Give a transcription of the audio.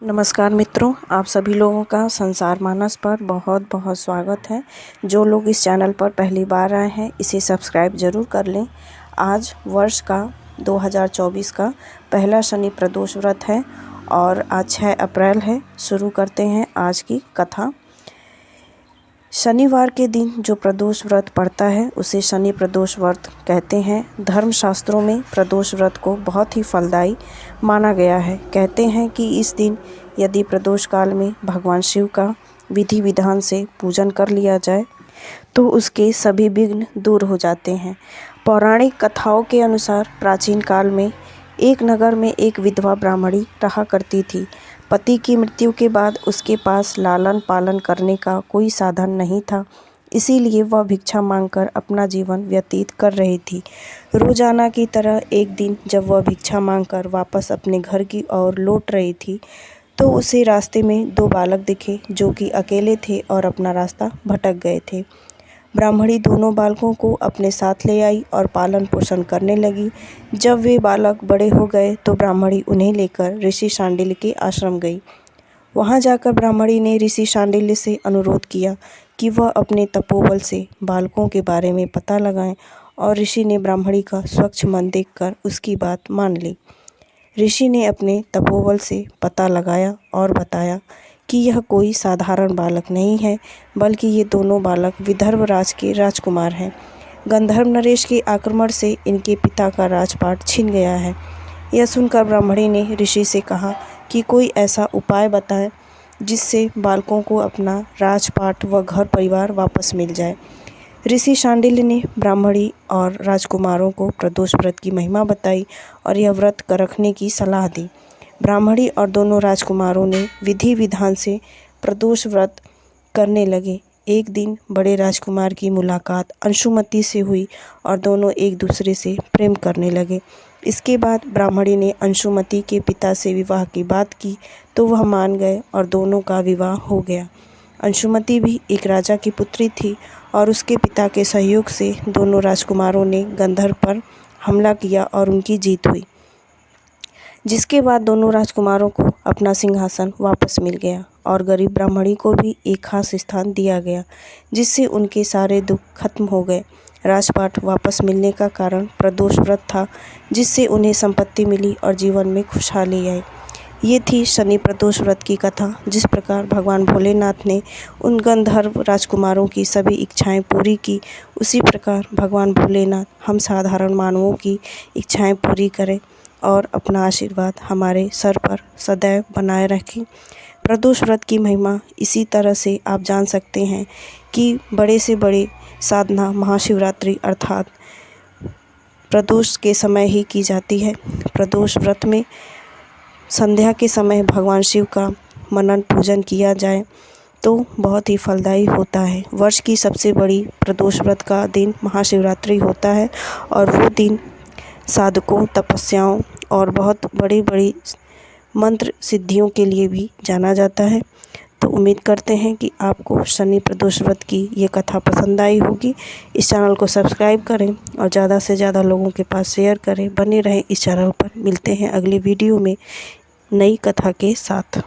नमस्कार मित्रों, आप सभी लोगों का संसार मानस पर बहुत बहुत स्वागत है। जो लोग इस चैनल पर पहली बार आए हैं इसे सब्सक्राइब ज़रूर कर लें। आज वर्ष का 2024 का पहला शनि प्रदोष व्रत है और आज 6 अप्रैल है। शुरू करते हैं आज की कथा। शनिवार के दिन जो प्रदोष व्रत पड़ता है उसे शनि प्रदोष व्रत कहते हैं। धर्मशास्त्रों में प्रदोष व्रत को बहुत ही फलदायी माना गया है। कहते हैं कि इस दिन यदि प्रदोष काल में भगवान शिव का विधि विधान से पूजन कर लिया जाए तो उसके सभी विघ्न दूर हो जाते हैं। पौराणिक कथाओं के अनुसार प्राचीन काल में एक नगर में एक विधवा ब्राह्मणी रहा करती थी। पति की मृत्यु के बाद उसके पास लालन पालन करने का कोई साधन नहीं था, इसीलिए वह भिक्षा मांगकर अपना जीवन व्यतीत कर रही थी। रोजाना की तरह एक दिन जब वह भिक्षा मांगकर वापस अपने घर की ओर लौट रही थी तो उसे रास्ते में 2 बालक दिखे जो कि अकेले थे और अपना रास्ता भटक गए थे। ब्राह्मणी दोनों बालकों को अपने साथ ले आई और पालन पोषण करने लगी। जब वे बालक बड़े हो गए तो ब्राह्मणी उन्हें लेकर ऋषि शांडिल्य के आश्रम गई। वहां जाकर ब्राह्मणी ने ऋषि शांडिल्य से अनुरोध किया कि वह अपने तपोबल से बालकों के बारे में पता लगाएं और ऋषि ने ब्राह्मणी का स्वच्छ मन देखकर उसकी बात मान ली। ऋषि ने अपने तपोबल से पता लगाया और बताया कि यह कोई साधारण बालक नहीं है, बल्कि ये दोनों बालक विदर्भ राज के राजकुमार हैं। गंधर्व नरेश के आक्रमण से इनके पिता का राजपाट छिन गया है। यह सुनकर ब्राह्मणी ने ऋषि से कहा कि कोई ऐसा उपाय बताएं जिससे बालकों को अपना राजपाट व घर परिवार वापस मिल जाए। ऋषि शांडिल्य ने ब्राह्मणी और राजकुमारों को प्रदोष व्रत की महिमा बताई और यह व्रत रखने की सलाह दी। ब्राह्मणी और दोनों राजकुमारों ने विधि विधान से प्रदोष व्रत करने लगे। एक दिन बड़े राजकुमार की मुलाकात अंशुमति से हुई और दोनों एक दूसरे से प्रेम करने लगे। इसके बाद ब्राह्मणी ने अंशुमति के पिता से विवाह की बात की तो वह मान गए और दोनों का विवाह हो गया। अंशुमति भी एक राजा की पुत्री थी और उसके पिता के सहयोग से दोनों राजकुमारों ने गंधर्व पर हमला किया और उनकी जीत हुई, जिसके बाद दोनों राजकुमारों को अपना सिंहासन वापस मिल गया और गरीब ब्राह्मणी को भी एक खास स्थान दिया गया, जिससे उनके सारे दुख खत्म हो गए। राजपाट वापस मिलने का कारण प्रदोष व्रत था, जिससे उन्हें संपत्ति मिली और जीवन में खुशहाली आई। ये थी शनि प्रदोष व्रत की कथा। जिस प्रकार भगवान भोलेनाथ ने उन गंधर्व राजकुमारों की सभी इच्छाएं पूरी की, उसी प्रकार भगवान भोलेनाथ हम साधारण मानवों की इच्छाएं पूरी करें और अपना आशीर्वाद हमारे सर पर सदैव बनाए रखें। प्रदोष व्रत की महिमा इसी तरह से आप जान सकते हैं कि बड़े से बड़े साधना महाशिवरात्रि अर्थात प्रदोष के समय ही की जाती है। प्रदोष व्रत में संध्या के समय भगवान शिव का मनन पूजन किया जाए तो बहुत ही फलदायी होता है। वर्ष की सबसे बड़ी प्रदोष व्रत का दिन महाशिवरात्रि होता है और वो दिन साधकों, तपस्याओं और बहुत बड़ी बड़ी मंत्र सिद्धियों के लिए भी जाना जाता है। तो उम्मीद करते हैं कि आपको शनि प्रदोष व्रत की ये कथा पसंद आई होगी। इस चैनल को सब्सक्राइब करें और ज़्यादा से ज़्यादा लोगों के पास शेयर करें। बने रहें इस चैनल पर। मिलते हैं अगली वीडियो में नई कथा के साथ।